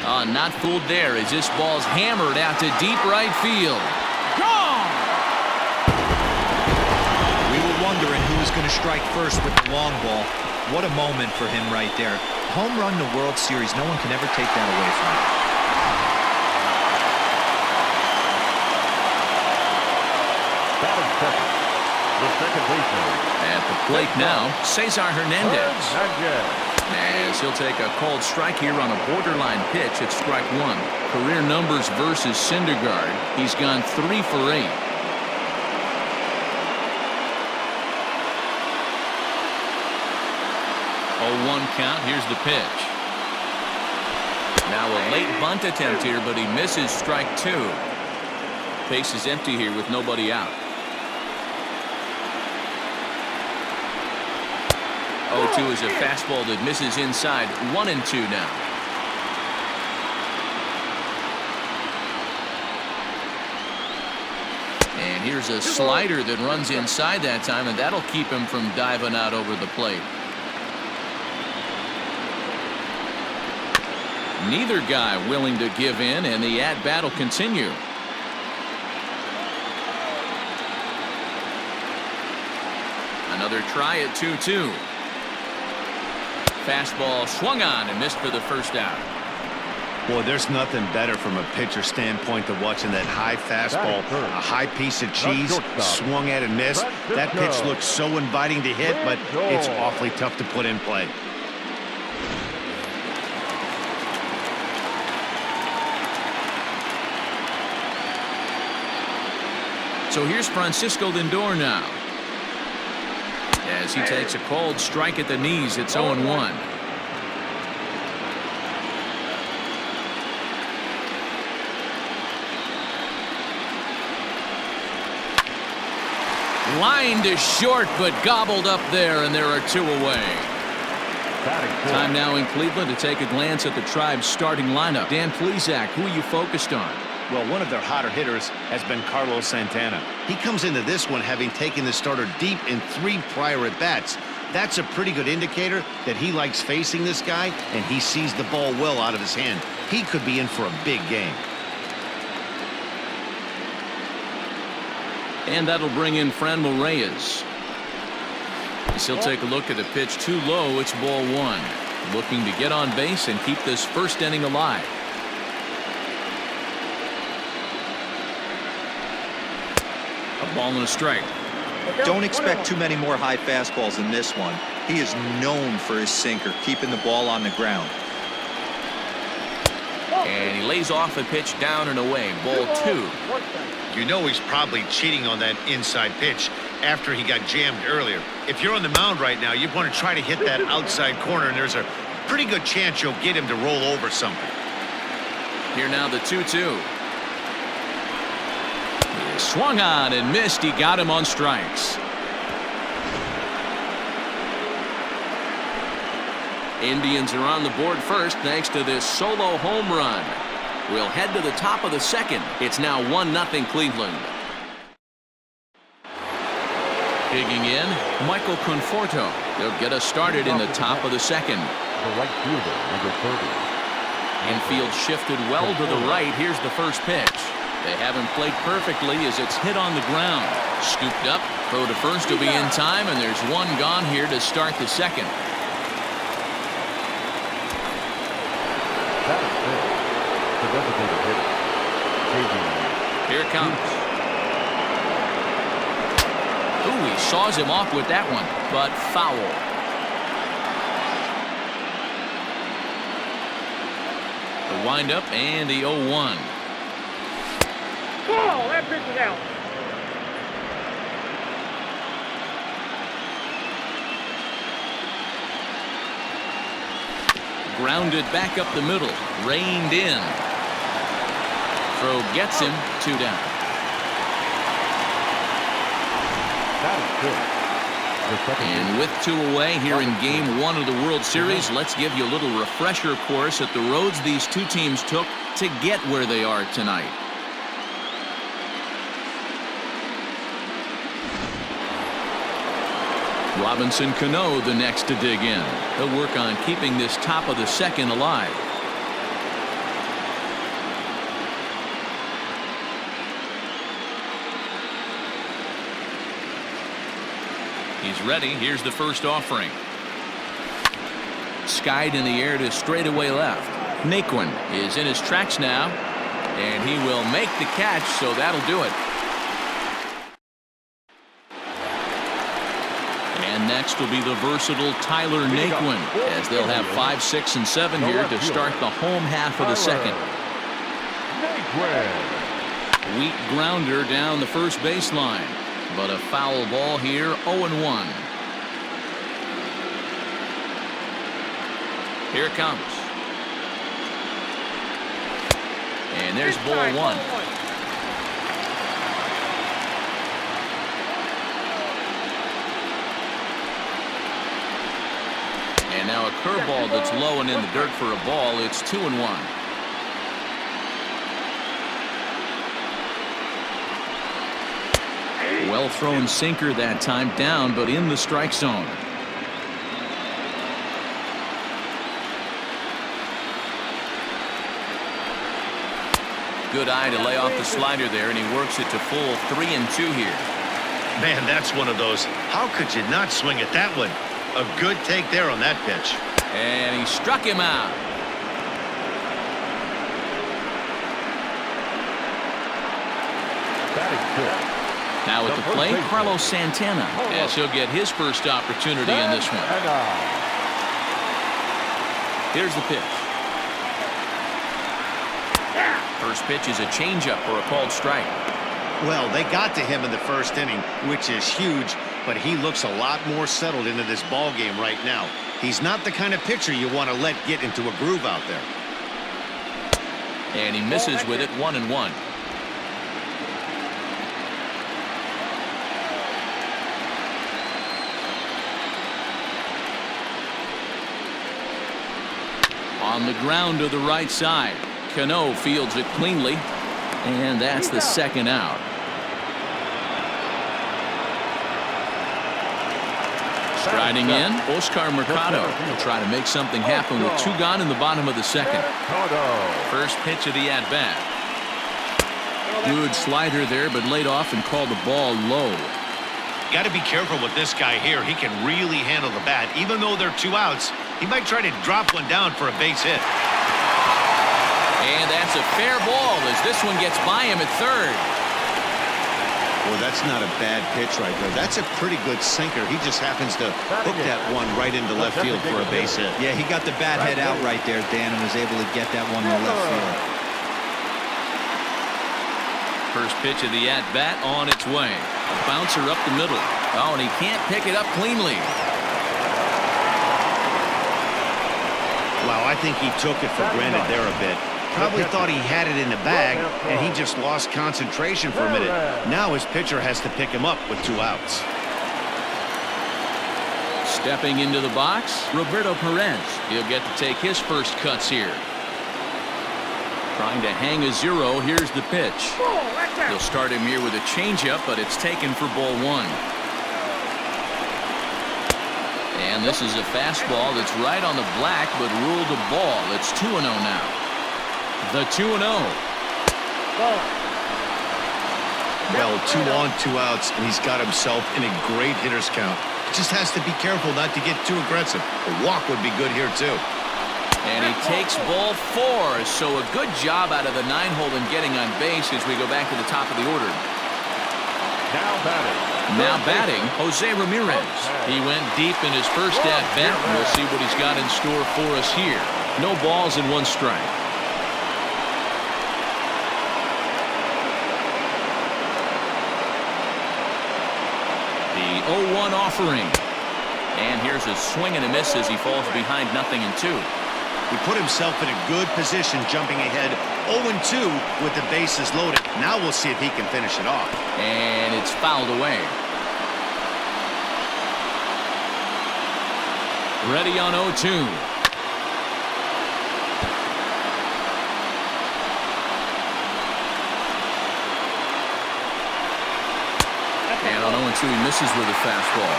Not fooled there as this ball's hammered out to deep right field. Gone! We were wondering who was going to strike first with the long ball. What a moment for him right there. Home run in the World Series. No one can ever take that away from him. Batting second, the second baseman. At the plate now, Cesar Hernandez. As he'll take a called strike here on a borderline pitch at strike one. Career numbers versus Syndergaard. He's gone 3 for 8. Oh, 1 count. Here's the pitch. Now a late bunt attempt here, but he misses strike 2. Base is empty here with nobody out. 0-2 is a fastball that misses inside. 1-2 now. And here's a slider that runs inside that time, and that'll keep him from diving out over the plate. Neither guy willing to give in, and the at-bat will continue. Another try at 2-2. Fastball swung on and missed for the first out. Boy, there's nothing better from a pitcher standpoint than watching that high fastball, a high piece of cheese, swung at and missed. That pitch looks so inviting to hit, but it's awfully tough to put in play. So here's Francisco Lindor now. As he takes a cold strike at the knees, it's 0-1. Line to short, but gobbled up there, and there are 2 away. Time now in Cleveland to take a glance at the Tribe's starting lineup. Dan Plesac, who are you focused on? Well, one of their hotter hitters has been Carlos Santana. He comes into this one having taken the starter deep in 3 prior at-bats. That's a pretty good indicator that he likes facing this guy, and he sees the ball well out of his hand. He could be in for a big game. And that'll bring in Franmil Reyes. As he'll take a look at the pitch too low, it's ball 1. Looking to get on base and keep this first inning alive. A ball and a strike. Don't expect too many more high fastballs in this one. He is known for his sinker, keeping the ball on the ground. And he lays off a pitch down and away. Ball 2. You know he's probably cheating on that inside pitch after he got jammed earlier. If you're on the mound right now, you want to try to hit that outside corner, and there's a pretty good chance you'll get him to roll over something. Here now the 2-2. He swung on and missed. He got him on strikes. Indians are on the board first thanks to this solo home run. We'll head to the top of the second. It's now 1-0 Cleveland. Digging in, Michael Conforto. They'll get us started in the top of the second. The right fielder, number 30. Infield shifted well to the right. Here's the first pitch. They have him played perfectly as it's hit on the ground. Scooped up, throw to first will be in time, and there's one gone here to start the second. Here it comes. Ooh, he saws him off with that one, but foul. The windup and the 0-1. Oh, that pitch is out. Grounded back up the middle, reined in. Throw gets him, 2 down. And with 2 away here in Game 1 of the World Series, let's give you a little refresher course at the roads these 2 teams took to get where they are tonight. Robinson Cano the next to dig in. He'll work on keeping this top of the second alive. He's ready. Here's the first offering. Skied in the air to straightaway left. Naquin is in his tracks now, and he will make the catch, so that'll do it. And next will be the versatile Tyler Naquin, as they'll have 5, 6, and 7 here to start the home half of the second. Weak grounder down the first baseline, but a foul ball here, 0-1. Here it comes. And there's ball 1. And now a curveball that's low and in the dirt for a ball. It's 2-1. Well thrown sinker that time, down but in the strike zone. Good eye to lay off the slider there, and he works it to full 3-2 here. Man, that's one of those. How could you not swing at that one? A good take there on that pitch. And he struck him out. Now at the plate, Carlos Santana, as he'll get his first opportunity in this one. Here's the pitch. First pitch is a changeup for a called strike. Well, they got to him in the first inning, which is huge, but he looks a lot more settled into this ball game right now. He's not the kind of pitcher you want to let get into a groove out there. And he misses with it, 1-1. On the ground to the right side. Cano fields it cleanly, and that's the second out. Striding in, Oscar Mercado will try to make something happen with 2 gone in the bottom of the second. First pitch of the at-bat. Good slider there, but laid off and called the ball low. Got to be careful with this guy here. He can really handle the bat. Even though they're 2 outs, he might try to drop one down for a base hit. And that's a fair ball as this one gets by him at third. Well, that's not a bad pitch right there. That's a pretty good sinker. He just happens to hook that one right into left field for a base hit. Yeah, he got the bat head out right there, Dan, and was able to get that one to left field. First pitch of the at-bat on its way. A bouncer up the middle. Oh, and he can't pick it up cleanly. Wow, I think he took it for granted there a bit. Probably thought he had it in the bag, and he just lost concentration for a minute. Now his pitcher has to pick him up with 2 outs. Stepping into the box, Roberto Perez. He'll get to take his first cuts here. Trying to hang a 0. Here's the pitch. He'll start him here with a changeup, but it's taken for ball 1. And this is a fastball that's right on the black, but ruled a ball. It's 2-0 now. The 2-0. Well, 2 on, 2 outs, and he's got himself in a great hitter's count. Just has to be careful not to get too aggressive. A walk would be good here, too. And he takes ball 4, so a good job out of the 9-hole in getting on base as we go back to the top of the order. Now batting, Jose Ramirez. He went deep in his first at-bat. We'll see what he's got in store for us here. No balls and 1 strike. The 0-1 offering. And here's a swing and a miss as he falls behind 0-2. He put himself in a good position jumping ahead 0-2 with the bases loaded. Now we'll see if he can finish it off. And it's fouled away. Ready on 0-2. And on 0-2 he misses with a fastball.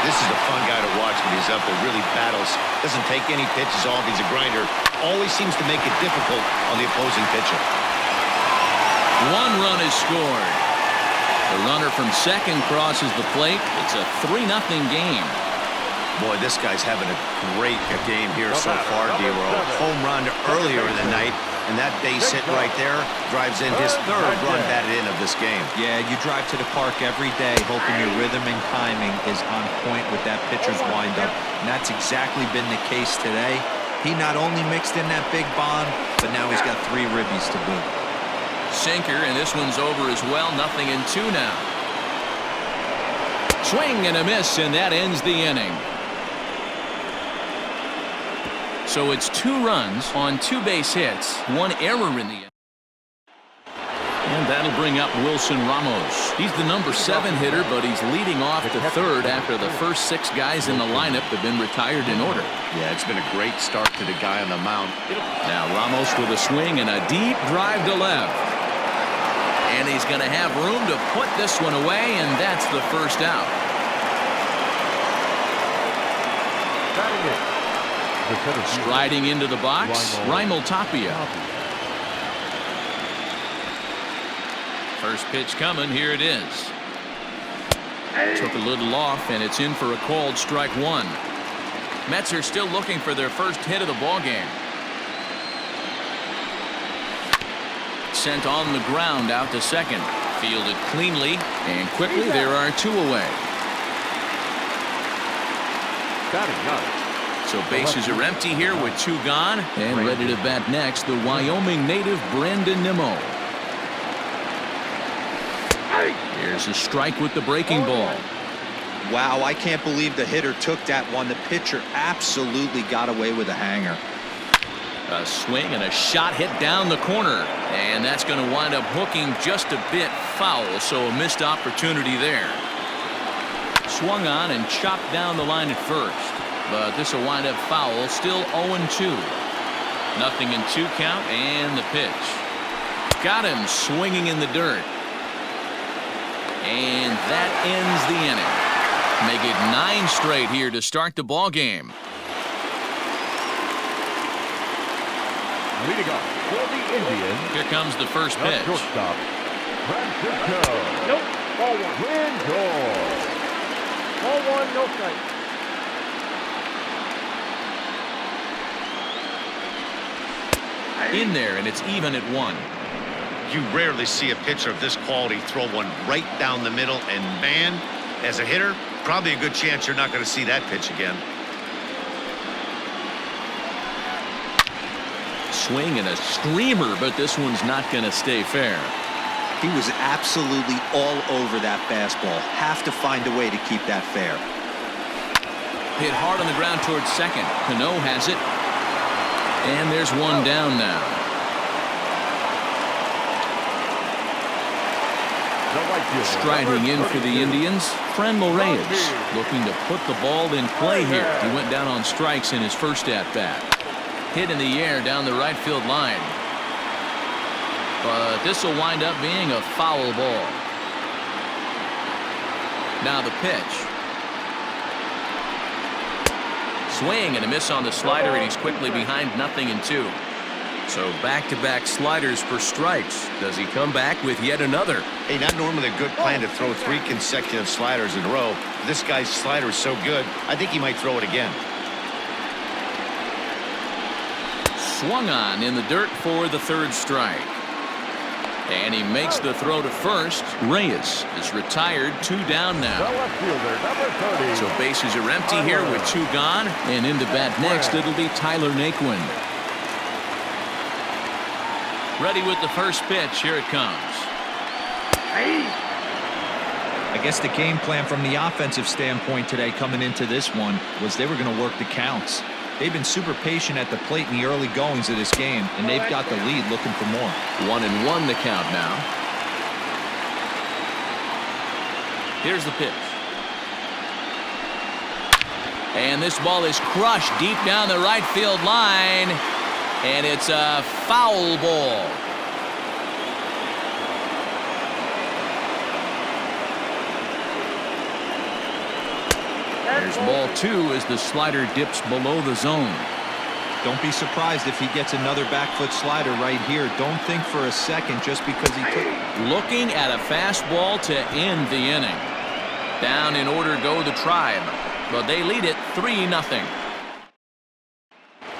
This is a fun guy to watch when he's up there. Really battles. Doesn't take any pitches off. He's a grinder. Always seems to make it difficult on the opposing pitcher. 1 run is scored. The runner from second crosses the plate. It's a 3-0 game. Boy, this guy's having a great game here so far, D-Roll. Home run earlier in the night, and that base hit right there drives in his third run batted in of this game. Yeah, you drive to the park every day hoping your rhythm and timing is on point with that pitcher's windup, and that's exactly been the case today. He not only mixed in that big bomb, but now he's got 3 ribbies to boot. Sinker, and this one's over as well. 0-2 now. Swing and a miss, and that ends the inning. So it's 2 runs on 2 base hits, 1 error in the inning. And that'll bring up Wilson Ramos. He's the number 7 hitter, but he's leading off to third after the first 6 guys in the lineup have been retired in order. Yeah, it's been a great start to the guy on the mound. Now Ramos with a swing and a deep drive to left. And he's going to have room to put this one away, and that's the first out. Striding into the box, Raimel Tapia. First pitch coming, here it is. Took a little off, and it's in for a called strike 1. Mets are still looking for their first hit of the ball game. Sent on the ground out to second. Fielded cleanly, and quickly there are 2 away. So bases are empty here with 2 gone, and ready to bat next, the Wyoming native Brandon Nimmo. Here's a strike with the breaking ball. Wow, I can't believe the hitter took that one. The pitcher absolutely got away with a hanger. A swing and a shot hit down the corner, and that's going to wind up hooking just a bit foul, so a missed opportunity there. Swung on and chopped down the line at first, but this will wind up foul. Still 0-2. 0-2 count, and the pitch. Got him swinging in the dirt. And that ends the inning. Make it 9 straight here to start the ball game. Leading off for the Indians. Here comes the first pitch. Shortstop, Francisco. Nope. Ball 1. Lindor. Ball 1, no strike. In there, and it's even at 1. You rarely see a pitcher of this quality throw one right down the middle, and man, as a hitter, probably a good chance you're not going to see that pitch again. Swing and a screamer, but this one's not going to stay fair. He was absolutely all over that fastball. Have to find a way to keep that fair. Hit hard on the ground towards second. Cano has it. And there's one down now. Striding in for the Indians, Franmil Reyes, looking to put the ball in play here. He went down on strikes in his first at-bat. Hit in the air down the right field line. But this will wind up being a foul ball. Now the pitch. Swing and a miss on the slider, and he's quickly behind 0-2. So back-to-back sliders for strikes. Does he come back with yet another? Hey, not normally a good plan to throw 3 consecutive sliders in a row. This guy's slider is so good, I think he might throw it again. Swung on in the dirt for the 3rd strike. And he makes the throw to first. Reyes is retired, 2 down now. So bases are empty here with 2 gone. And in to bat next, it'll be Tyler Naquin. Ready with the first pitch. Here it comes. I guess the game plan from the offensive standpoint today coming into this one was they were going to work the counts. They've been super patient at the plate in the early goings of this game, and they've got the lead looking for more. 1-1 the count now. Here's the pitch. And this ball is crushed deep down the right field line, and it's a foul ball. There's ball 2 as the slider dips below the zone. Don't be surprised if he gets another back foot slider right here. Don't think for a second just because he took. Looking at a fastball to end the inning. Down in order go the Tribe, but they lead it 3-0.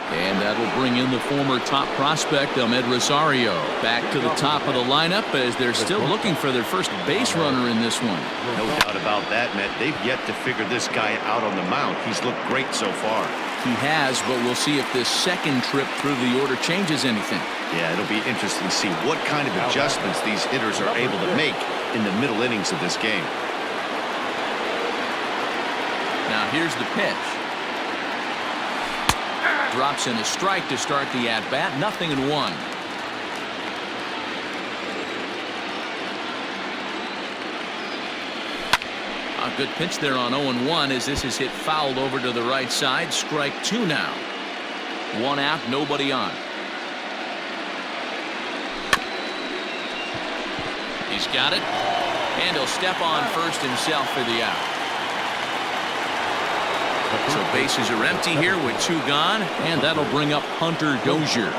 And that'll bring in the former top prospect, Ahmed Rosario, back to the top of the lineup as they're still looking for their first base runner in this one. No doubt about that, Matt. They've yet to figure this guy out on the mound. He's looked great so far. He has, but we'll see if this second trip through the order changes anything. Yeah, it'll be interesting to see what kind of adjustments these hitters are able to make in the middle innings of this game. Now here's the pitch. Drops in a strike to start the at-bat. 0-1. A good pitch there on 0-1 as this is hit fouled over to the right side. Strike 2 now. 1 out, nobody on. He's got it. And he'll step on first himself for the out. So bases are empty here with 2 gone, and that'll bring up Hunter Dozier.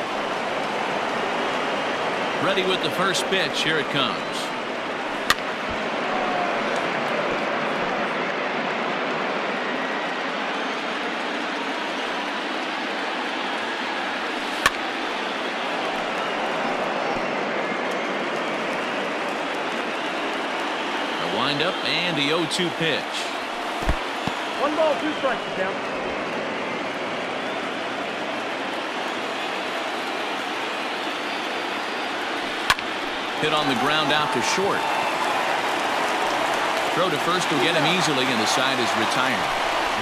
Ready with the first pitch. Here it comes. A windup and the 0-2 pitch. 1 ball, 2 strikes, down. Hit on the ground out to short. Throw to first will get him easily, and the side is retired.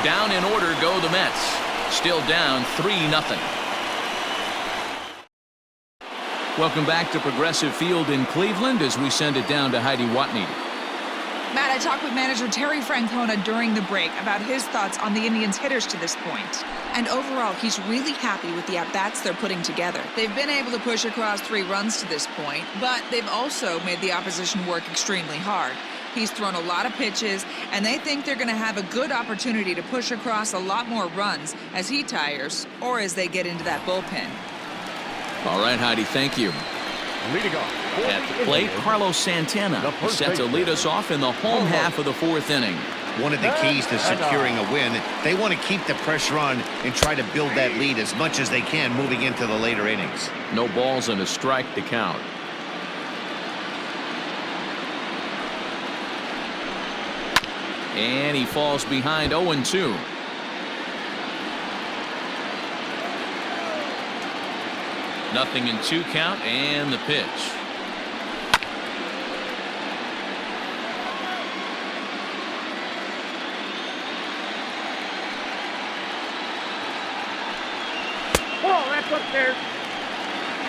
Down in order go the Mets. Still down 3-0. Welcome back to Progressive Field in Cleveland as we send it down to Heidi Watney. Matt, I talked with manager Terry Francona during the break about his thoughts on the Indians' hitters to this point. And overall, he's really happy with the at-bats they're putting together. They've been able to push across 3 runs to this point, but they've also made the opposition work extremely hard. He's thrown a lot of pitches, and they think they're going to have a good opportunity to push across a lot more runs as he tires or as they get into that bullpen. All right, Heidi, thank you. Leading off. At the plate, Carlos Santana is set to lead us off in the home half of the 4th inning. One of the keys to securing a win, they want to keep the pressure on and try to build that lead as much as they can moving into the later innings. No balls and a strike to count. And he falls behind 0-2. Nothing in 2 count and the pitch. Oh, that's upstairs.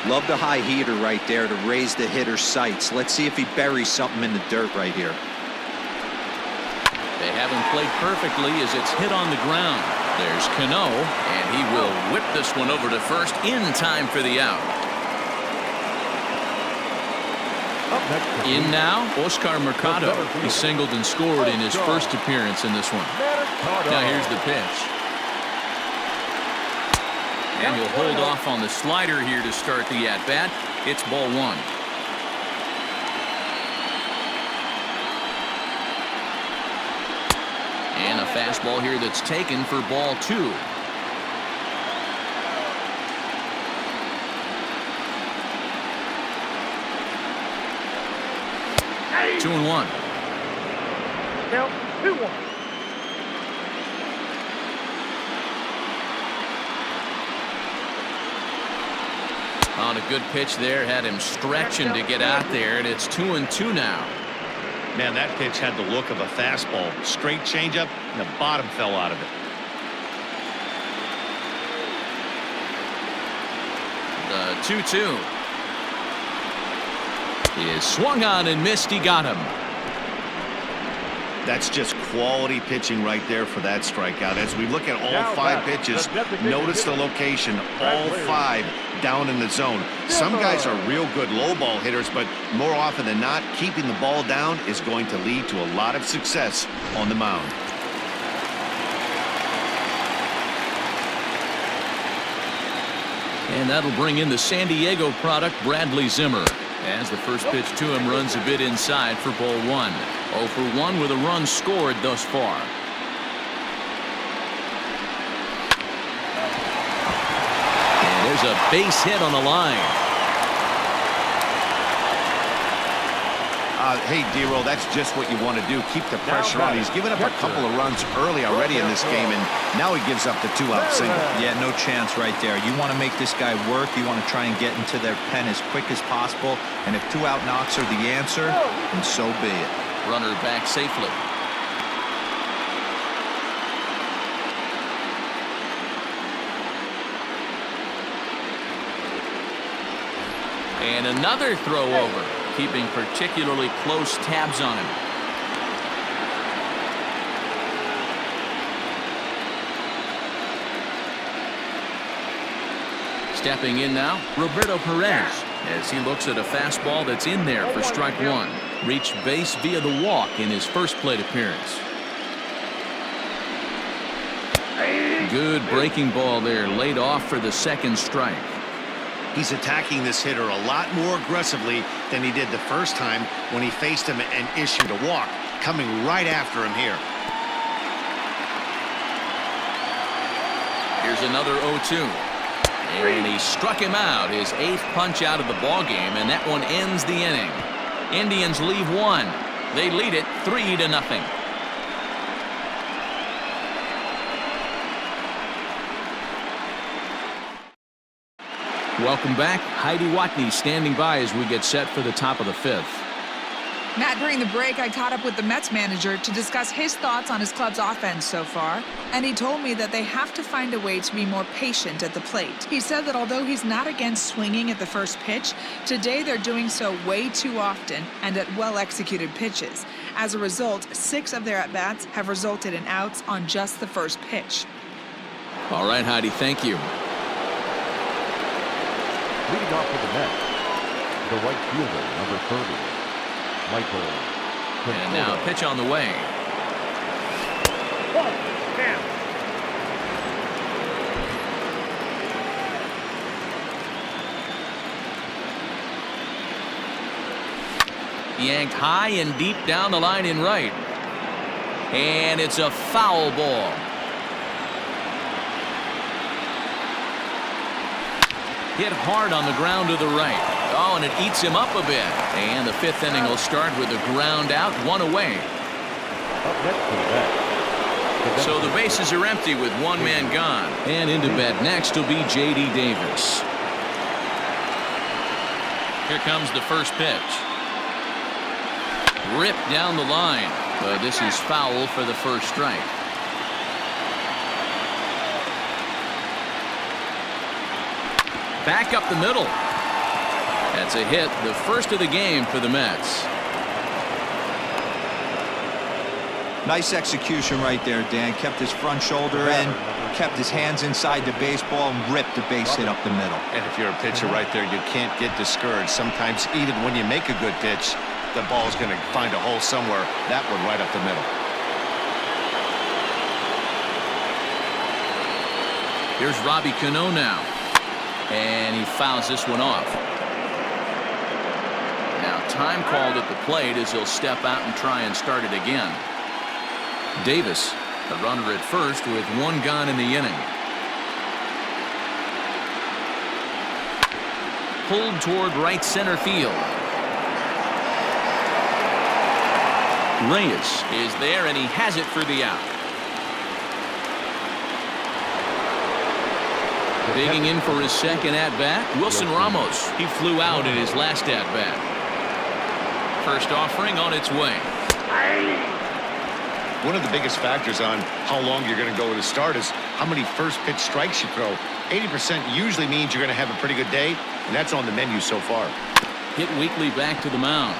Love the high heater right there to raise the hitter's sights. Let's see if he buries something in the dirt right here. They haven't played perfectly as it's hit on the ground. There's Cano, and he will whip this one over to first in time for the out. In now, Oscar Mercado. He singled and scored in his first appearance in this one. Now here's the pitch. And he'll hold off on the slider here to start the at-bat. It's ball 1. And a fastball here that's taken for ball 2. Hey. 2-1. Count 2-1. On a good pitch there, had him stretching to get out there, and it's 2-2 now. Man, that pitch had the look of a fastball. Straight changeup, and the bottom fell out of it. The 2-2 is swung on and missed. He got him. That's just quality pitching right there for that strikeout. As we look at all 5 pitches, notice the location, all 5 down in the zone. Some guys are real good low ball hitters, but more often than not, keeping the ball down is going to lead to a lot of success on the mound. And that'll bring in the San Diego product, Bradley Zimmer. As the first pitch to him runs a bit inside for ball 1. 0 for 1 with a run scored thus far. And there's a base hit on the line. Hey, D-Roll, that's just what you want to do. Keep the pressure on. He's given up a couple of runs early already in this game, and now he gives up the 2-out single. Yeah, no chance right there. You want to make this guy work. You want to try and get into their pen as quick as possible. And if 2-out knocks are the answer, then so be it. Runner back safely. And another throw over, keeping particularly close tabs on him. Stepping in now, Roberto Perez, as he looks at a fastball that's in there for strike 1. Reached base via the walk in his first plate appearance. Good breaking ball there, laid off for the second strike. He's attacking this hitter a lot more aggressively than he did the first time when he faced him and issued a walk, coming right after him here. Here's another 0-2. And he struck him out, his 8th punch out of the ball game, and that one ends the inning. Indians leave 1. They lead it 3-0. Welcome back. Heidi Watney standing by as we get set for the top of the 5th. Matt, during the break, I caught up with the Mets manager to discuss his thoughts on his club's offense so far, and he told me that they have to find a way to be more patient at the plate. He said that although he's not against swinging at the first pitch, today they're doing so way too often and at well-executed pitches. As a result, 6 of their at-bats have resulted in outs on just the first pitch. All right, Heidi, thank you. Leading off for the Mets, the right fielder, number 30, Michael. And now pitch on the way. 1, down. Yanked high and deep down the line in right. And it's a foul ball. Hit hard on the ground to the right. Oh, and it eats him up a bit. And the 5th inning will start with a ground out, 1 away. Up next for the Mets. So the bases are empty with 1 man gone. And into bat next will be J.D. Davis. Here comes the first pitch. Ripped down the line. But this is foul for the first strike. Back up the middle. That's a hit, the first of the game for the Mets. Nice execution right there, Dan. Kept his front shoulder in, kept his hands inside the baseball, and ripped the base hit up the middle. And if you're a pitcher right there, you can't get discouraged. Sometimes even when you make a good pitch, the ball's going to find a hole somewhere. That one right up the middle. Here's Robbie Cano now. And he fouls this one off. Now time called at the plate as he'll step out and try and start it again. Davis, the runner at first with 1 gone in the inning. Pulled toward right center field. Reyes is there and he has it for the out. Digging in for his second at-bat, Wilson Ramos. He flew out in his last at-bat. First offering on its way. One of the biggest factors on how long you're going to go with a start is how many first pitch strikes you throw. 80% usually means you're going to have a pretty good day, and that's on the menu so far. Hit weakly back to the mound.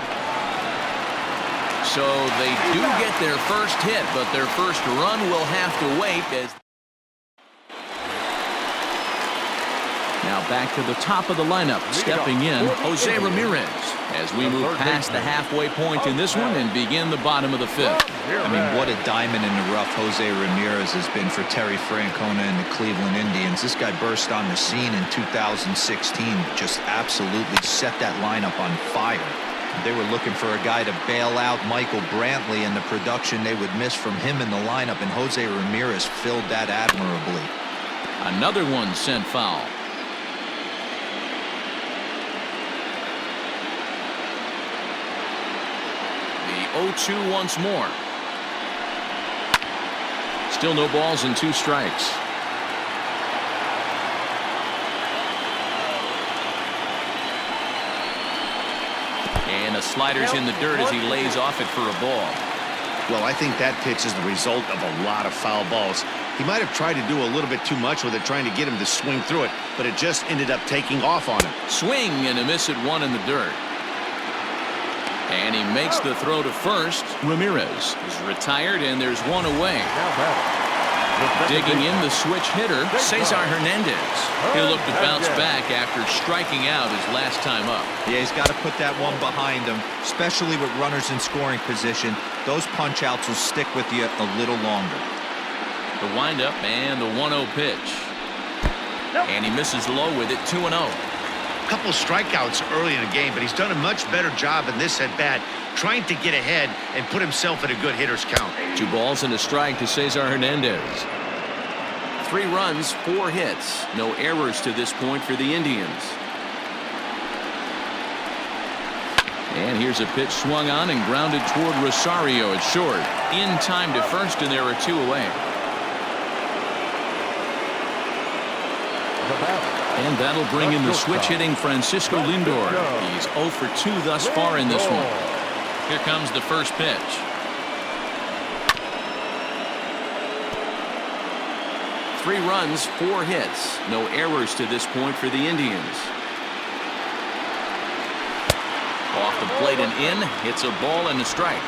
So they do get their first hit, but their first run will have to wait as... Now Now back to the top of the lineup. Stepping in, Jose Ramirez. As we move past the halfway point in this one and begin the bottom of the fifth. I mean, what a diamond in the rough Jose Ramirez has been for Terry Francona and the Cleveland Indians. This guy burst on the scene in 2016, just absolutely set that lineup on fire. They were looking for a guy to bail out Michael Brantley, and the production they would miss from him in the lineup, and Jose Ramirez filled that admirably. Another one sent foul. The 0-2 once more. Still no balls and 2 strikes. And the slider's in the dirt as he lays off it for a ball. Well, I think that pitch is the result of a lot of foul balls. He might have tried to do a little bit too much with it, trying to get him to swing through it, but it just ended up taking off on him. Swing and a miss at 1 in the dirt. And he makes the throw to first. Ramirez is retired, and there's 1 away. Digging in the switch hitter, Cesar Hernandez. He'll look to bounce back after striking out his last time up. Yeah, he's got to put that one behind him, especially with runners in scoring position. Those punch-outs will stick with you a little longer. The windup and the 1-0 pitch. And he misses low with it, 2-0. A couple strikeouts early in the game, but he's done a much better job in this at-bat, trying to get ahead and put himself at a good hitter's count. 2 balls and a strike to Cesar Hernandez. 3 runs, 4 hits. No errors to this point for the Indians. And here's a pitch swung on and grounded toward Rosario at short. In time to first, and there are 2 away. And that'll bring in the switch-hitting Francisco Lindor. He's 0 for 2 thus far in this one. Here comes the first pitch. Three runs, 4 hits. No errors to this point for the Indians. Off the plate and in. It's a ball and a strike.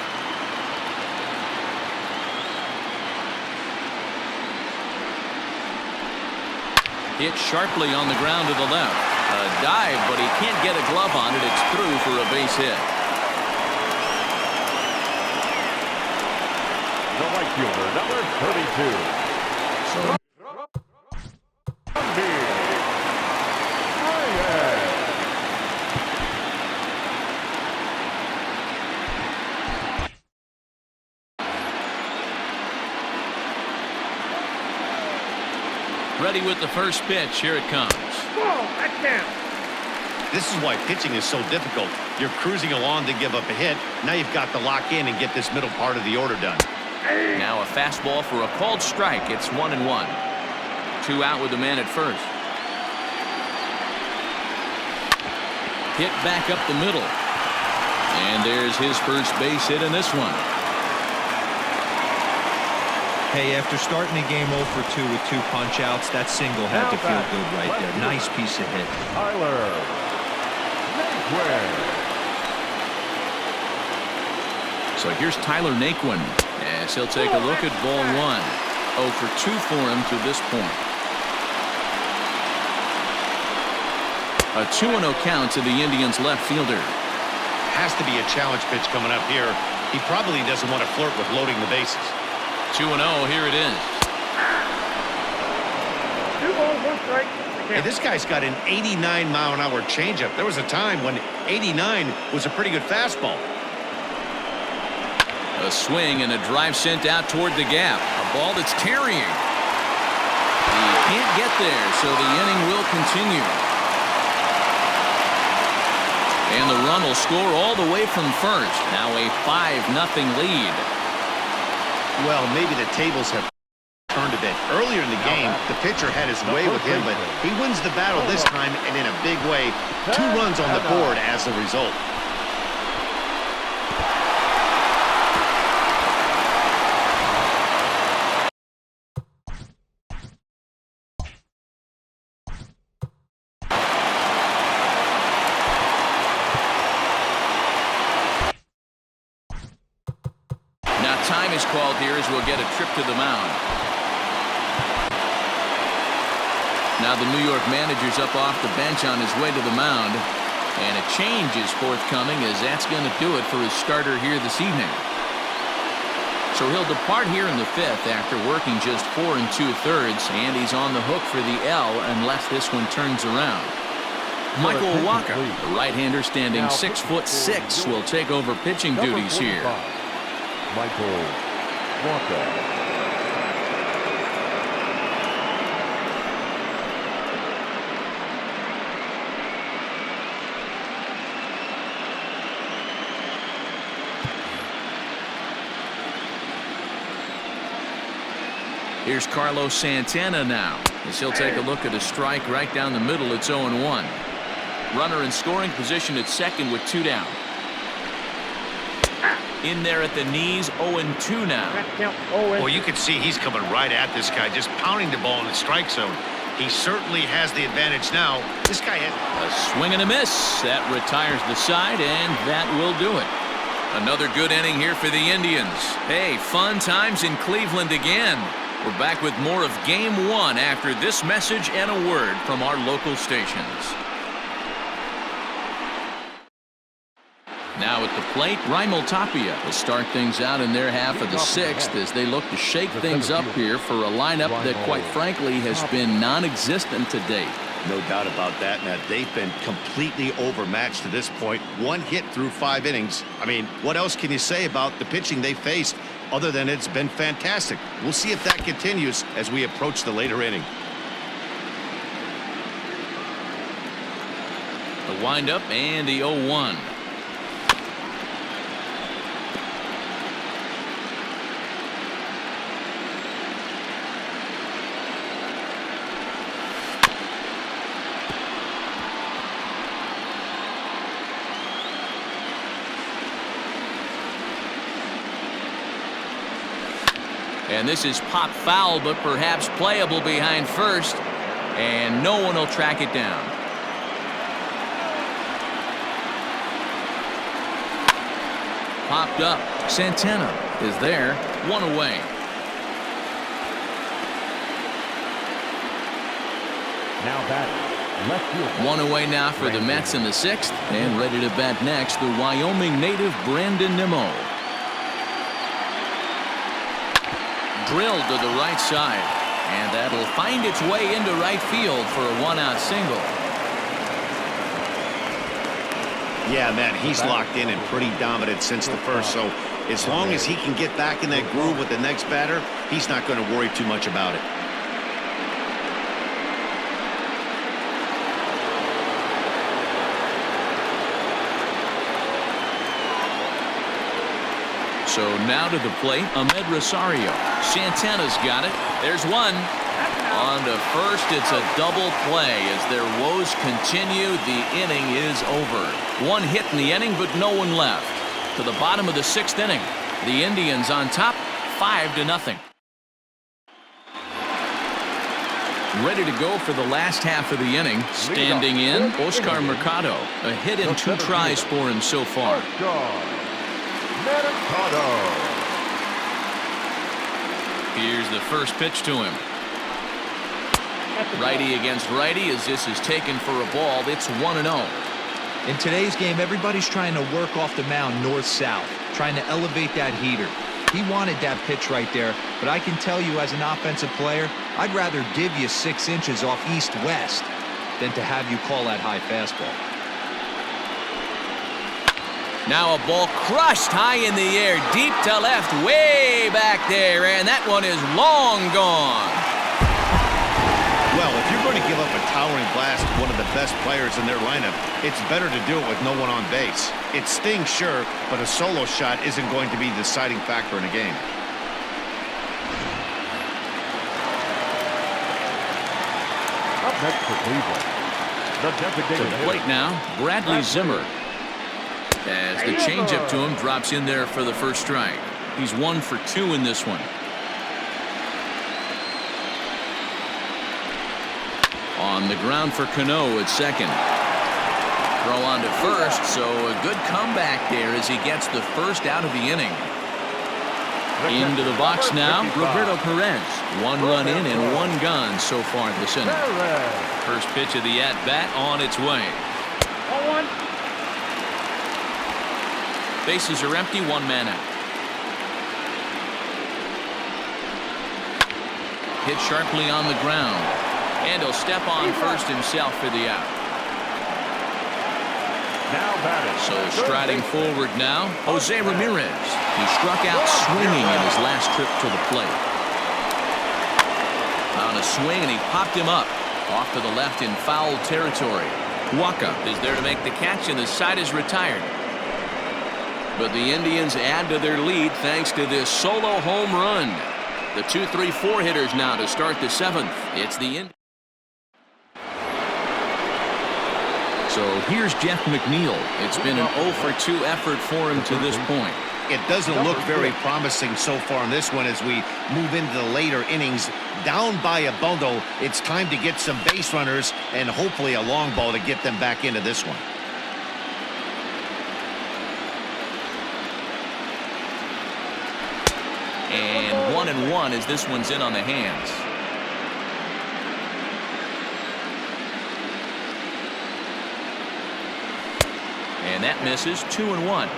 Hit sharply on the ground to the left. A dive, but he can't get a glove on it. It's through for a base hit. The right fielder, number 32. Ready with the first pitch. Here it comes. Whoa, that's down. This is why pitching is so difficult. You're cruising along to give up a hit. Now you've got to lock in and get this middle part of the order done. Now a fastball for a called strike. It's 1-1. 2 out with the man at first. Hit back up the middle. And there's his first base hit in this one. Hey, after starting the game 0 for 2 with 2 punch-outs, that single had to feel good right there. Nice piece of hit. Tyler Naquin. So here's Tyler Naquin. As he'll take a look at ball 1. 0 for 2 for him to this point. A 2-0 count to the Indians' left fielder. Has to be a challenge pitch coming up here. He probably doesn't want to flirt with loading the bases. 2-0, here it is. 2 balls, 1 strike. Hey, this guy's got an 89-mile-an-hour changeup. There was a time when 89 was a pretty good fastball. A swing and a drive sent out toward the gap. A ball that's tarrying. He can't get there, so the inning will continue. And the run will score all the way from first. Now a 5-0 lead. Well, maybe the tables have turned a bit. Earlier in the game, the pitcher had his way with him, but he wins the battle this time, and in a big way. 2 runs on the board as a result. Time is called here as we'll get a trip to the mound. Now the New York manager's up off the bench on his way to the mound. And a change is forthcoming, as that's going to do it for his starter here this evening. So he'll depart here in the 5th after working just 4 2/3, and he's on the hook for the L unless this one turns around. Michael Walker, the right-hander standing 6'6", will take over pitching duties here. Michael Walker. Here's Carlos Santana now, as he'll take a look at a strike right down the middle. It's 0-1. Runner in scoring position at second with 2 down. In there at the knees, 0-2 now. Well, you can see he's coming right at this guy, just pounding the ball in the strike zone. He certainly has the advantage now. This guy has a swing and a miss. That retires the side, and that will do it. Another good inning here for the Indians. Hey, fun times in Cleveland again. We're back with more of Game 1 after this message and a word from our local stations. Now at the plate, Raimel Tapia will start things out in their half of the 6th as they look to shake things up here for a lineup that, quite frankly, has been non-existent to date. no doubt about that, Matt. They've been completely overmatched to this point. 1 hit through 5 innings. I mean, what else can you say about the pitching they faced other than it's been fantastic? We'll see if that continues as we approach the later inning. The windup and the 0-1. And this is pop foul, but perhaps playable behind first, and no one will track it down. Popped up. Santana is there. 1 away. Now batting, left field. 1 away now for the Mets in the 6th, and ready to bat next, the Wyoming native Brandon Nimmo. Drilled to the right side, and that'll find its way into right field for a 1-out single. Yeah, man, he's locked in and pretty dominant since the first, so as long as he can get back in that groove with the next batter, he's not going to worry too much about it. So now to the plate, Ahmed Rosario. Santana's got it. There's one. On to first, it's a double play. As their woes continue, the inning is over. 1 hit in the inning, but no one left. To the bottom of the 6th inning, the Indians on top, 5-0. Ready to go for the last half of the inning. Standing in, Oscar Mercado. A hit and 2 tries for him so far. Here's the first pitch to him. Righty against righty as this is taken for a ball. It's 1-0. In today's game, everybody's trying to work off the mound north-south, trying to elevate that heater. He wanted that pitch right there, but I can tell you as an offensive player, I'd rather give you 6 inches off east-west than to have you call that high fastball. Now a ball crushed high in the air, deep to left, way back there, and that one is long gone. Well, if you're going to give up a towering blast to one of the best players in their lineup, it's better to do it with no one on base. It stings, sure, but a solo shot isn't going to be the deciding factor in a game. Up next for Cleveland, the designated To the plate now, Bradley Zimmer. As the changeup to him drops in there for the first strike. He's 1 for 2 in this one. On the ground for Cano at second. Throw on to first, so a good comeback there as he gets the first out of the inning. Into the box now, Roberto Perez. 1 run in and 1 gone so far this inning. First pitch of the at-bat on its way. 0-1. Bases are empty, 1 man out. Hit sharply on the ground. And he'll step on first himself for the out. Now batting. So striding forward now, Jose Ramirez. He struck out swinging in his last trip to the plate. On a swing, and he popped him up. Off to the left in foul territory. Waka is there to make the catch, and the side is retired. But the Indians add to their lead thanks to this solo home run. The 2-3-4 hitters now to start the 7th. It's the Indians. So here's Jeff McNeil. It's been an 0-for-2 effort for him to this point. It doesn't look very promising so far in this one as we move into the later innings. Down by a bundle, it's time to get some base runners and hopefully a long ball to get them back into this one. And 1-1 as this one's in on the hands. And that misses. 2-1.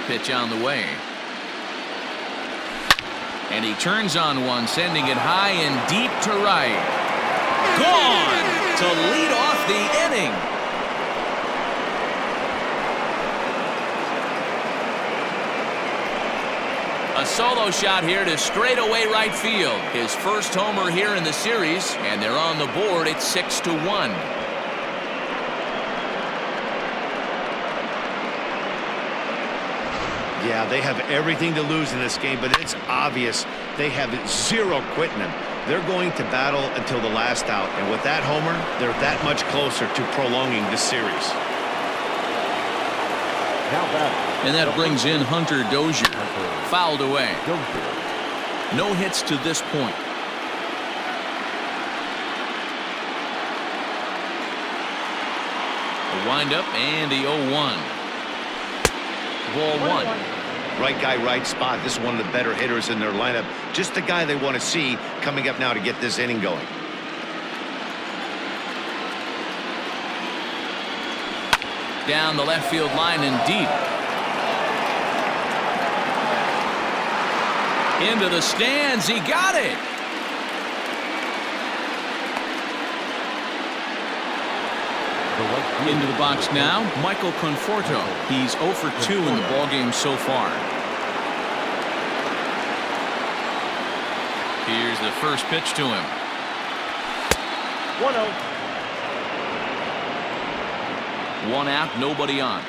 Pitch on the way. And he turns on one, sending it high and deep to right. Gone to lead off the inning. A solo shot here to straightaway right field. His first homer here in the series, and they're on the board at 6-1. Yeah, they have everything to lose in this game, but it's obvious they have zero quitting them. They're going to battle until the last out, and with that homer, they're that much closer to prolonging this series. Now batting. And that brings in Hunter Dozier. Fouled away. No hits to this point. A windup and the 0-1. Ball 1. Right guy, right spot. This is one of the better hitters in their lineup. Just the guy they want to see coming up now to get this inning going. Down the left field line and deep. Into the stands. He got it. Into the box now, Michael Conforto. He's 0-for-2 in the ballgame so far. Here's the first pitch to him. 1-0. 1 out, nobody on.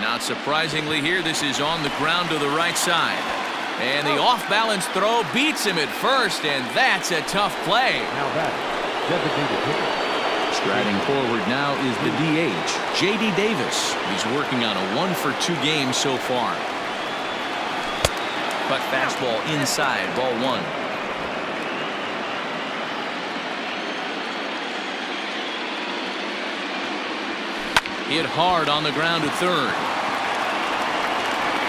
Not surprisingly here, this is on the ground to the right side. And the off-balance throw beats him at first, and that's a tough play. Now batting. Designated hitter. Striding forward now is the DH, J.D. Davis. He's working on a 1-for-2 game so far. Cut fastball inside, ball 1. Hit hard on the ground to third.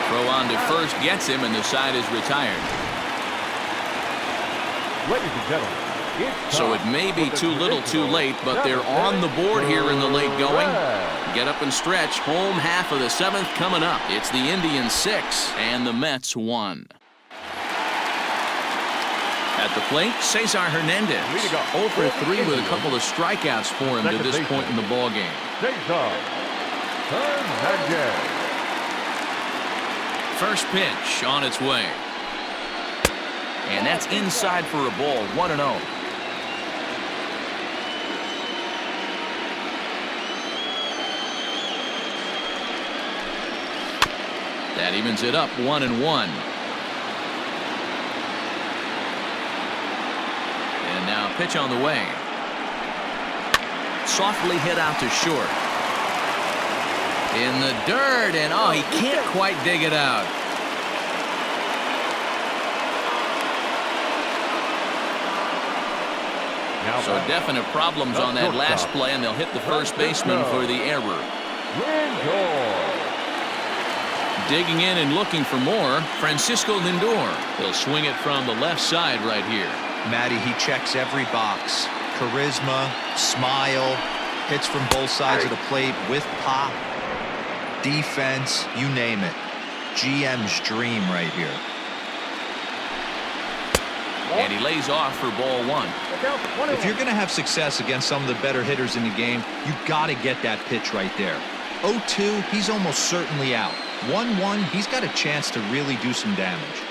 Throw on to first gets him, and the side is retired. Ladies and gentlemen, it's So time it may be for the too little too traditional late, but they're on the board here in the late going. Get up and stretch. Home half of the 7th coming up. It's the Indians 6 and the Mets 1. At the plate, Cesar Hernandez. 0-for-3 with a couple of strikeouts for him to this point in the ballgame. Cesar Hernandez. First pitch on its way. And that's inside for a ball. 1-0. That evens it up 1-1. And now pitch on the way. Softly hit out to short. In the dirt, and oh, he can't quite dig it out. So definite problems on that last play, and they'll hit the first baseman for the error. Digging in and looking for more, Francisco Lindor. He'll swing it from the left side right here. Matty, he checks every box. Charisma, smile, hits from both sides of the plate with pop, defense, you name it. GM's dream right here. And he lays off for ball one. If you're going to have success against some of the better hitters in the game, you've got to get that pitch right there. 0-2, he's almost certainly out. 1-1, he's got a chance to really do some damage.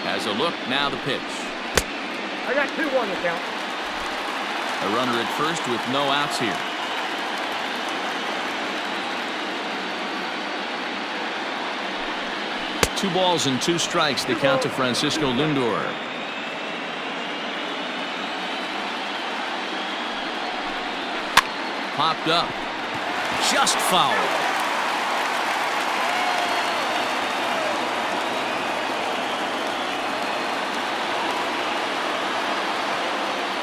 As a look, now the pitch. I got 2-1 to count. A runner at first with no outs here. Two balls and two strikes, the count to Francisco Lindor. Popped up. Just foul.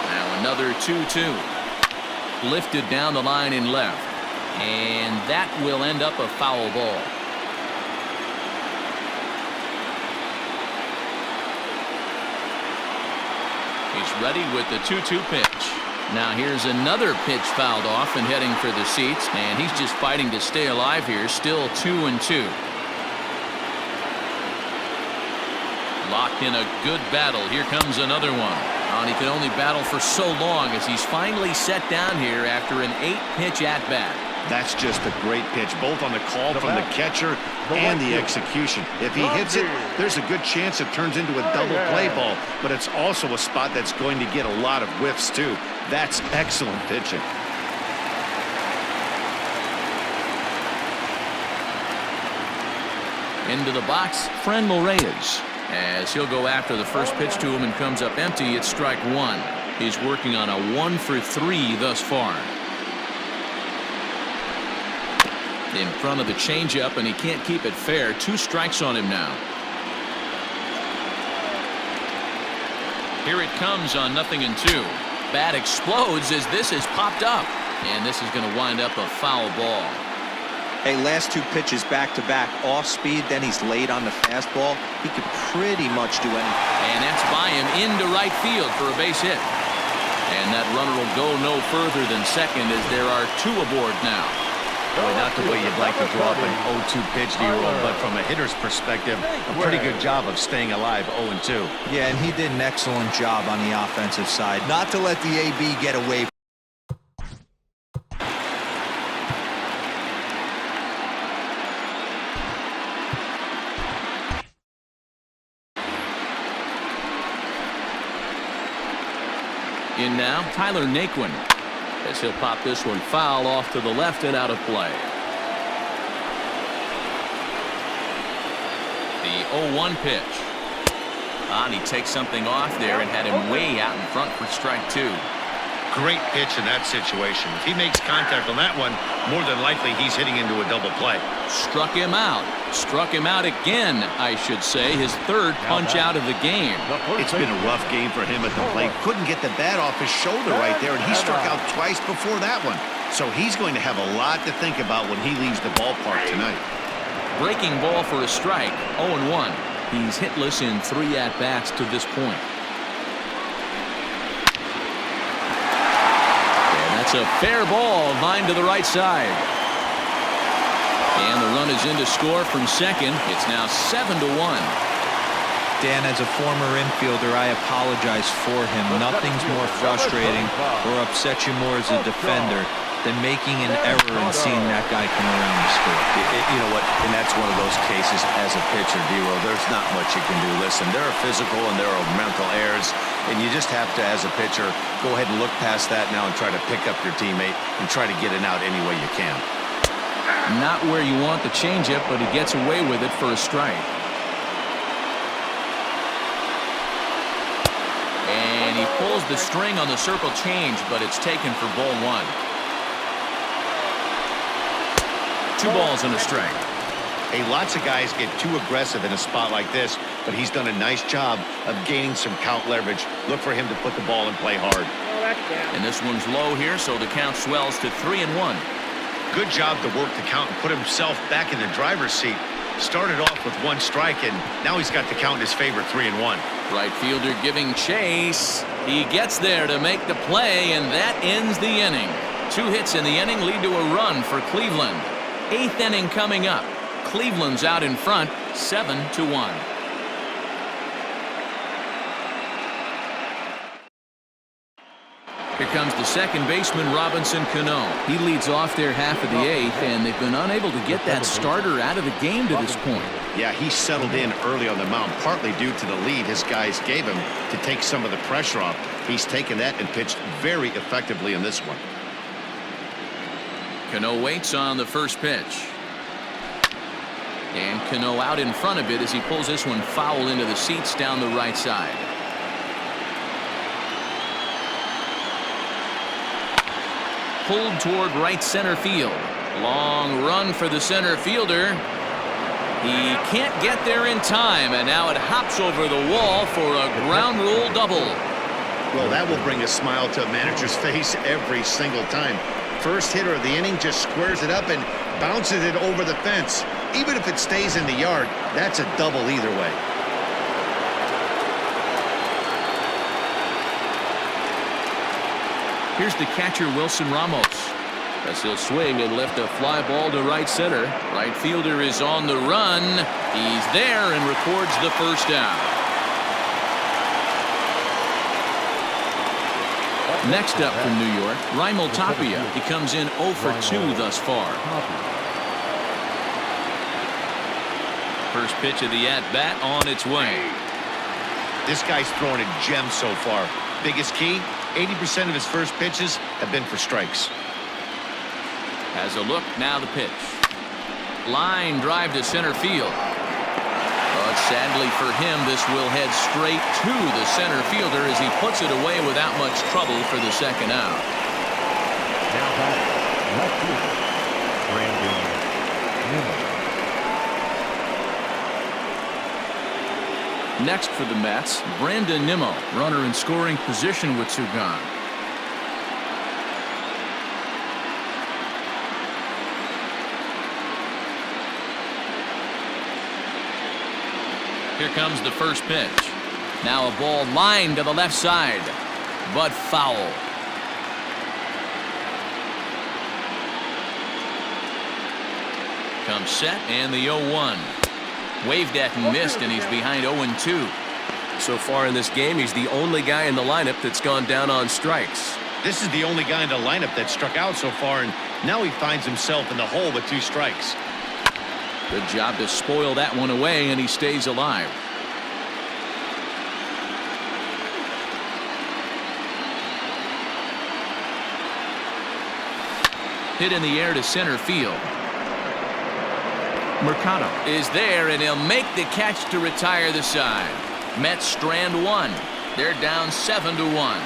Now another 2-2. Lifted down the line in left. And that will end up a foul ball. He's ready with the 2-2 pitch. Now here's another pitch fouled off and heading for the seats, and he's just fighting to stay alive here. Still 2-2. Locked in a good battle. Here comes another one. And he could only battle for so long as he's finally set down here after an 8-pitch at-bat. That's just a great pitch, both on the call from the catcher and the execution. If he hits it, there's a good chance it turns into a double play ball, but it's also a spot that's going to get a lot of whiffs too. That's excellent pitching. Into the box, Franmil Reyes. As he'll go after the first pitch to him and comes up empty, it's strike one. He's working on a 1-for-3 thus far. In front of the changeup, and he can't keep it fair. 2 strikes on him now. Here it comes on 0-2. Bat explodes as this is popped up, and this is going to wind up a foul ball. Hey, last 2 pitches back-to-back, off speed, then he's laid on the fastball. He could pretty much do anything. And that's by him into right field for a base hit. And that runner will go no further than second as there are 2 aboard now. Boy, not the way you'd like to draw up an 0-2 pitch, D-roll, but from a hitter's perspective, a pretty good job of staying alive 0-2. Yeah, and he did an excellent job on the offensive side. Not to let the AB get away. In now, Tyler Naquin. As he'll pop this one foul off to the left and out of play. The 0-1 pitch. And he takes something off there and had him way out in front for strike 2. Great pitch in that situation. If he makes contact on that one, more than likely he's hitting into a double play. Struck him out. Struck him out again, I should say. His 3rd punch out of the game. It's been a rough game for him at the plate. Couldn't get the bat off his shoulder right there, and he struck out twice before that one. So he's going to have a lot to think about when he leaves the ballpark tonight. Breaking ball for a strike. 0-1. He's hitless in 3 at-bats to this point. And that's a fair ball, line to the right side. And the run is in to score from second. It's now 7-1. Dan, as a former infielder, I apologize for him. Nothing's more frustrating or upsets you more as a defender than making an error and seeing that guy come around the score. You know what? And that's one of those cases as a pitcher, D-Roll. There's not much you can do. Listen, there are physical and there are mental errors, and you just have to, as a pitcher, go ahead and look past that now and try to pick up your teammate and try to get it out any way you can. Not where you want the changeup, but he gets away with it for a strike. And he pulls the string on the circle change, but it's taken for ball 1. 2 balls and a strike. Hey, lots of guys get too aggressive in a spot like this, but he's done a nice job of gaining some count leverage. Look for him to put the ball and play hard. Oh, that's down. And this one's low here, so the count swells to 3-1. Good job to work the count and put himself back in the driver's seat. Started off with 1 strike, and now he's got the count in his favor, 3-1. Right fielder giving chase. He gets there to make the play, and that ends the inning. 2 hits in the inning lead to a run for Cleveland. 8th inning coming up. Cleveland's out in front, 7-1. Here comes the second baseman, Robinson Cano. He leads off their half of the 8th, and they've been unable to get that starter out of the game to this point. Yeah, he settled in early on the mound, partly due to the lead his guys gave him to take some of the pressure off. He's taken that and pitched very effectively in this one. Cano waits on the first pitch. And Cano out in front of it as he pulls this one foul into the seats down the right side. Pulled toward right center field. Long run for the center fielder. He can't get there in time, and now it hops over the wall for a ground rule double. Well, that will bring a smile to a manager's face every single time. First hitter of the inning just squares it up and bounces it over the fence. Even if it stays in the yard, that's a double either way. Here's the catcher, Wilson Ramos, as he'll swing and lift a fly ball to right center. Right fielder is on the run. He's there and records the first down. Next up from New York, Raimel Tapia. He comes in 0 for 2 thus far. First pitch of the at-bat on its way. This guy's throwing a gem so far. Biggest key, 80% of his first pitches have been for strikes. Has a look, now the pitch. Line drive to center field. But sadly for him, this will head straight to the center fielder as he puts it away without much trouble for the second out. Now batting, left fielder, Brandon Nimmo. Next for the Mets, Brandon Nimmo, runner in scoring position with 2 gone. Here comes the first pitch. Now a ball lined to the left side, but foul. Comes set and the 0-1. Waved at and missed, and he's behind 0-2. So far in this game, he's the only guy in the lineup that's gone down on strikes. This is the only guy in the lineup that struck out so far, and now he finds himself in the hole with 2 strikes. Good job to spoil that one away, and he stays alive. Hit in the air to center field. Mercado is there, and he'll make the catch to retire the side. Mets strand 1. They're down 7-1.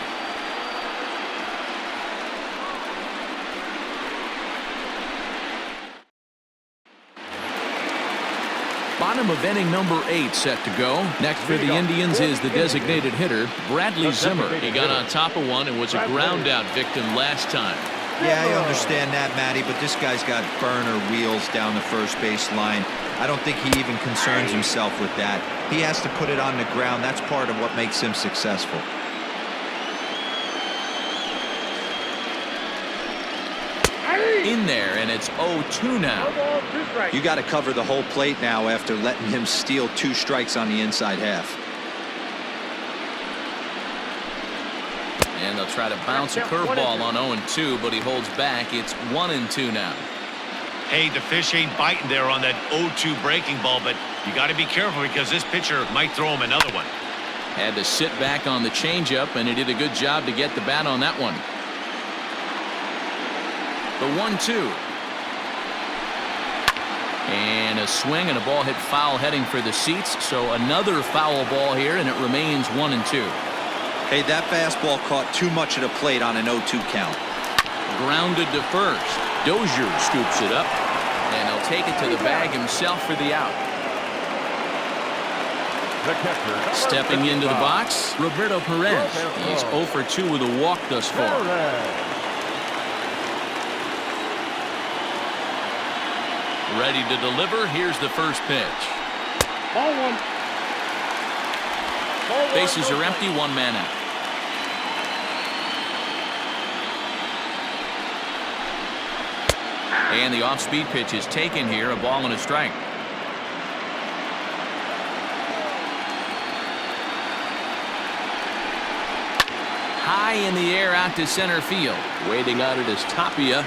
Bottom of inning number 8 set to go. Next for the Indians is the designated hitter, Bradley Zimmer. He got on top of one and was a ground out victim last time. Yeah, I understand that, Matty, but this guy's got burner wheels down the first base line. I don't think he even concerns himself with that. He has to put it on the ground. That's part of what makes him successful. In there, and it's 0-2 now. You got to cover the whole plate now after letting him steal 2 strikes on the inside half. And they'll try to bounce a curveball on 0-2, but he holds back. It's 1-2 now. Hey, the fish ain't biting there on that 0-2 breaking ball, but you got to be careful because this pitcher might throw him another one. Had to sit back on the changeup, and he did a good job to get the bat on that one. The 1-2. And a swing and a ball hit foul heading for the seats. So another foul ball here, and it remains 1-2. Hey, that fastball caught too much of the plate on an 0-2 count. Grounded to first. Dozier scoops it up. And he'll take it to the bag himself for the out. The catcher, Stepping into the box, Roberto Perez. He's 0 for 2 with a walk thus far. Ready to deliver. Here's the first pitch. Ball one. Bases are empty, 1 man out. And the off-speed pitch is taken here, a ball and a strike. High in the air out to center field. Waiting on it is Tapia.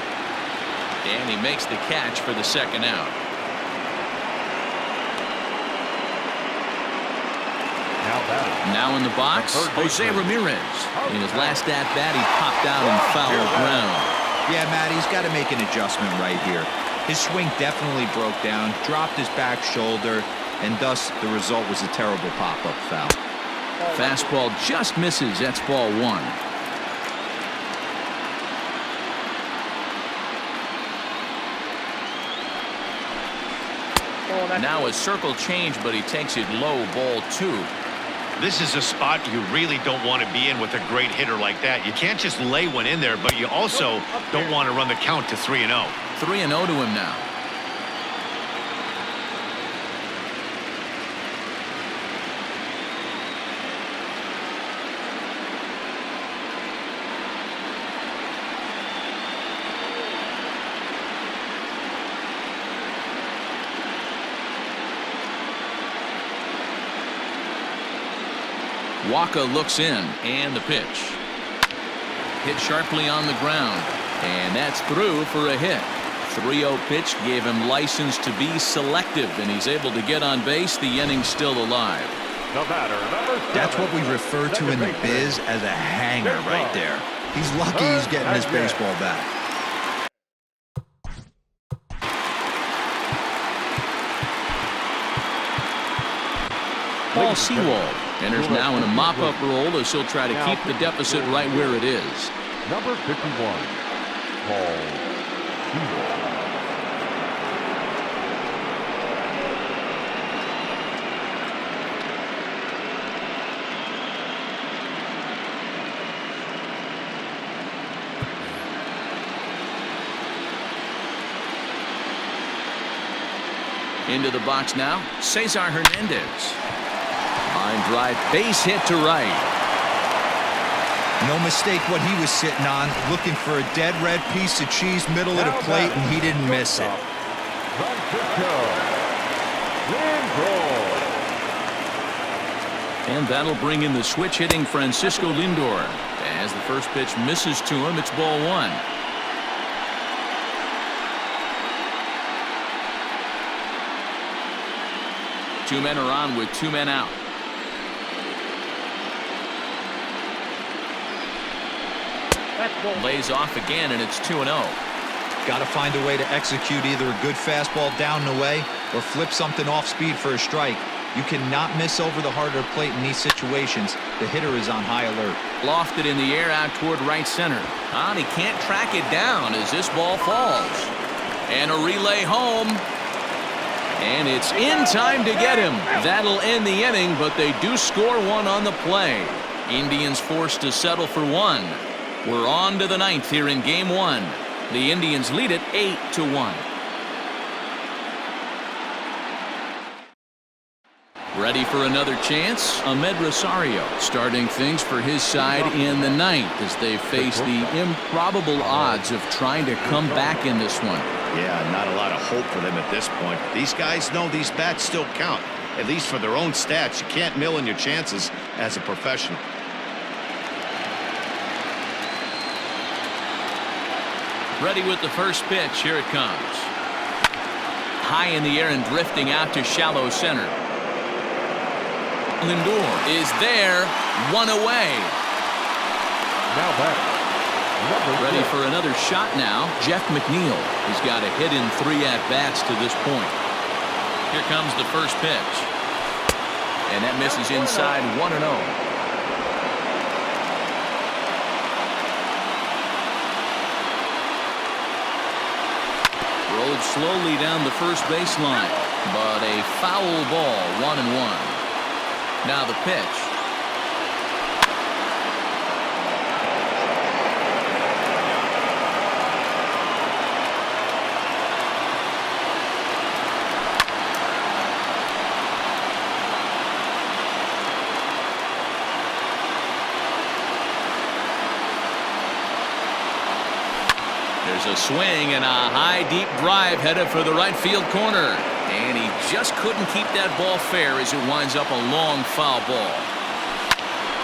And he makes the catch for the second out. Now in the box, Jose Ramirez. In his last at-bat, he popped out on foul ground. Yeah, Matt, he's got to make an adjustment right here. His swing definitely broke down, dropped his back shoulder, and thus the result was a terrible pop-up foul. Fastball just misses. That's ball 1. Now a circle change, but he takes it low, ball 2. This is a spot you really don't want to be in with a great hitter like that. You can't just lay one in there, but you also don't want to run the count to 3-0. 3-0 to him now. Waka looks in, and the pitch. Hit sharply on the ground, and that's through for a hit. 3-0 pitch gave him license to be selective, and he's able to get on base. The inning's still alive. The batter, number 7. That's what we refer to in the biz as a hanger right there. He's lucky he's getting his baseball back. Paul Sewald enters now in a mop-up role as he'll try to keep the deficit right where it is. Number 51, Paul Sewald. Into the box now, Cesar Hernandez. Line drive, base hit to right. No mistake what he was sitting on, looking for a dead red piece of cheese middle of the plate, and he didn't miss it. And that'll bring in the switch hitting Francisco Lindor. As the first pitch misses to him, it's ball 1. Two men are on with 2 men out. Lays off again, and it's 2-0. Got to find a way to execute either a good fastball down and away or flip something off speed for a strike. You cannot miss over the heart of the plate in these situations. The hitter is on high alert. Lofted in the air out toward right center. And he can't track it down as this ball falls. And a relay home. And it's in time to get him. That'll end the inning, but they do score 1 on the play. Indians forced to settle for 1. We're on to the 9th here in Game 1. The Indians lead it 8-1. Ready for another chance? Ahmed Rosario starting things for his side in the 9th as they face the improbable odds of trying to come back in this one. Yeah, not a lot of hope for them at this point. These guys know these bats still count, at least for their own stats. You can't mill in your chances as a professional. Ready with the first pitch. Here it comes. High in the air and drifting out to shallow center. Lindor is there. 1 away. Now back. Ready for another shot now. Jeff McNeil. He's got a hit in 3 at-bats to this point. Here comes the first pitch. And that misses inside. 1-0. moves slowly down the first baseline, but a foul ball, 1-1. Now the pitch. There's a swing and a high deep drive headed for the right field corner. And he just couldn't keep that ball fair as it winds up a long foul ball.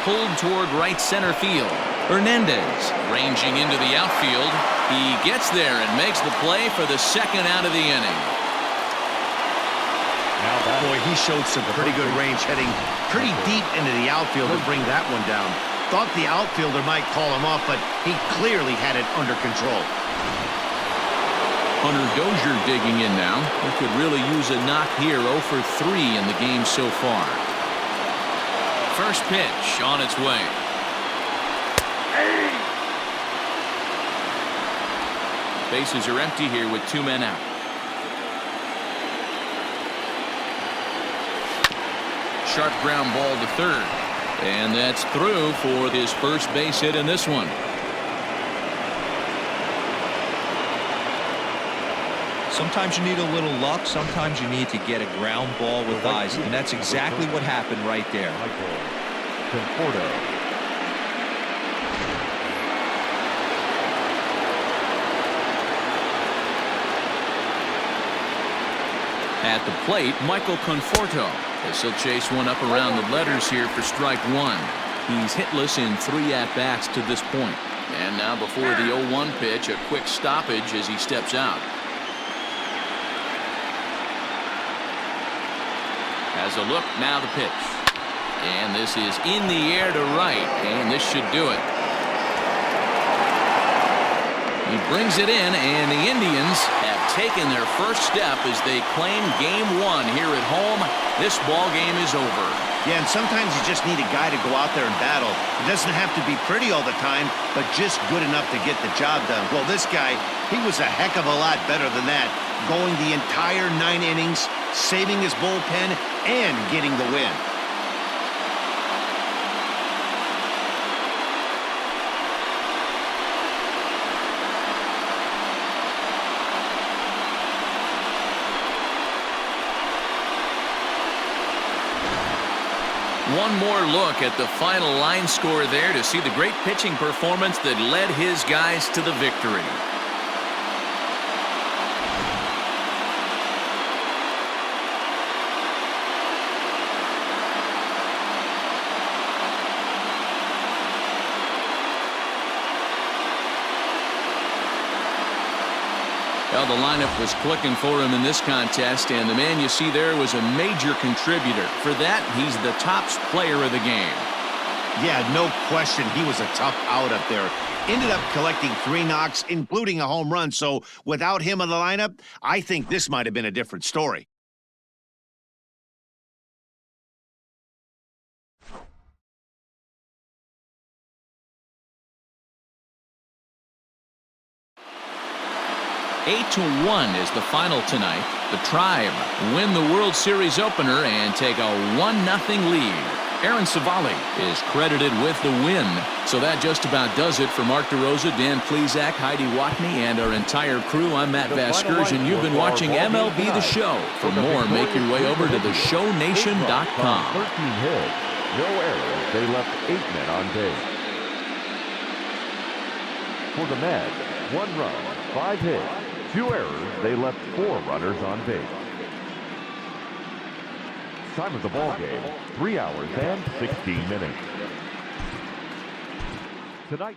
Pulled toward right center field. Hernandez ranging into the outfield. He gets there and makes the play for the second out of the inning. Boy, he showed some pretty good range heading pretty deep into the outfield to bring that one down. Thought the outfielder might call him off, but he clearly had it under control. Hunter Dozier digging in now. He could really use a knock here. 0 for 3 in the game so far. First pitch on its way. Bases are empty here with 2 men out. Sharp ground ball to third. And that's through for his first base hit in this one. Sometimes you need a little luck. Sometimes you need to get a ground ball with eyes. And that's exactly what happened right there. At the plate, Michael Conforto. As he'll chase one up around the letters here for strike 1. He's hitless in 3 at-bats to this point. And now before the 0-1 pitch, a quick stoppage as he steps out. Has a look, now the pitch. And this is in the air to right, and this should do it. He brings it in, and the Indians have taken their first step as they claim game 1 here at home. This ball game is over. Yeah, and sometimes you just need a guy to go out there and battle. It doesn't have to be pretty all the time, but just good enough to get the job done. Well, this guy, he was a heck of a lot better than that, going the entire 9 innings, saving his bullpen, and getting the win. One more look at the final line score there to see the great pitching performance that led his guys to the victory. Well, the lineup was clicking for him in this contest, and the man you see there was a major contributor. For that, he's the top player of the game. Yeah, no question. He was a tough out up there. Ended up collecting 3 knocks, including a home run. So without him in the lineup, I think this might have been a different story. Eight to 1 is the final tonight. The Tribe win the World Series opener and take a 1-0 lead. Aaron Civale is credited with the win. So that just about does it for Mark DeRosa, Dan Plesac, Heidi Watney, and our entire crew. I'm Matt Vasgersian, and you've been watching MLB The Show. For more, make your way over to theshownation.com. 13 hits, no errors. They left 8 men on base. For the Mets, 1 run, 5 hits, 2 errors. They left 4 runners on base. Time of the ball game, 3 hours and 16 minutes. Tonight.